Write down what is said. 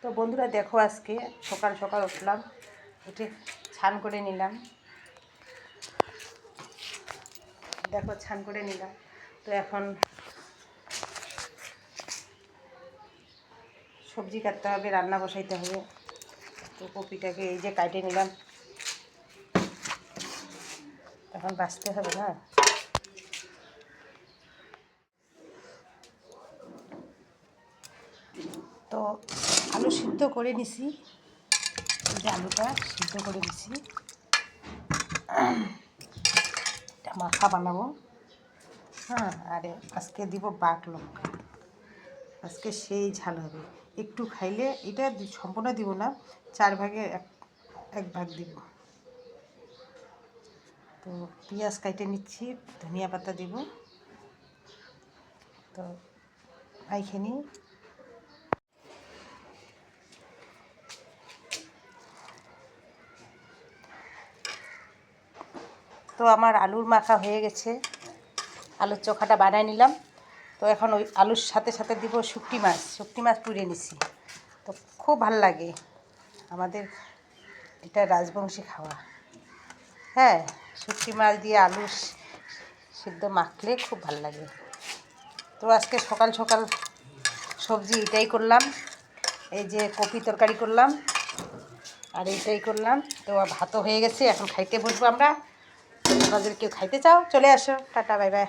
তো বন্ধুরা দেখো, আজকে সকাল সকাল উঠলাম, উঠে ছান করে নিলাম। দেখো ছান করে নিলাম। তো এখন সবজি কাটতে হবে, রান্না বসাইতে হবে। তো কপিটাকে এই যে কাটে নিলাম, এখন বাছতে হবে না। তো আলু সিদ্ধ করে নিছি, এই যে আলুটা সিদ্ধ করে নিছি, এটা মাখা বানাবো। হ্যাঁ, আরে আজকে দিব বাঘ লঙ্কা, আজকে সেই ঝাল হবে। একটু খাইলে এটা সম্পূর্ণ দিব না, 4 ভাগে এক ভাগ দিব। তো পেঁয়াজ কাটে নিচ্ছি, ধনিয়া পাতা দিব। তো এইখানে তো আমার আলুর মাখা হয়ে গেছে, আলুর চোখাটা বানাই নিলাম। তো এখন ওই আলুর সাথে সাথে দিব শুটকি মাছ পুড়ে নিছি। তো খুব ভাল লাগে আমাদের, এটা রাজবংশী খাওয়া। হ্যাঁ, শুটকি মাছ দিয়ে আলু সিদ্ধ মাখলে খুব ভাল লাগে। তো আজকে সকাল সকাল সবজি এটাই করলাম, এই যে কপি তরকারি করলাম আর এইটাই করলাম। তো ভাতও হয়ে গেছে, এখন খাইতে বসবো আমরা। আপনাদের কেউ খাইতে চাও চলে আসো, টাটা বাই বাই।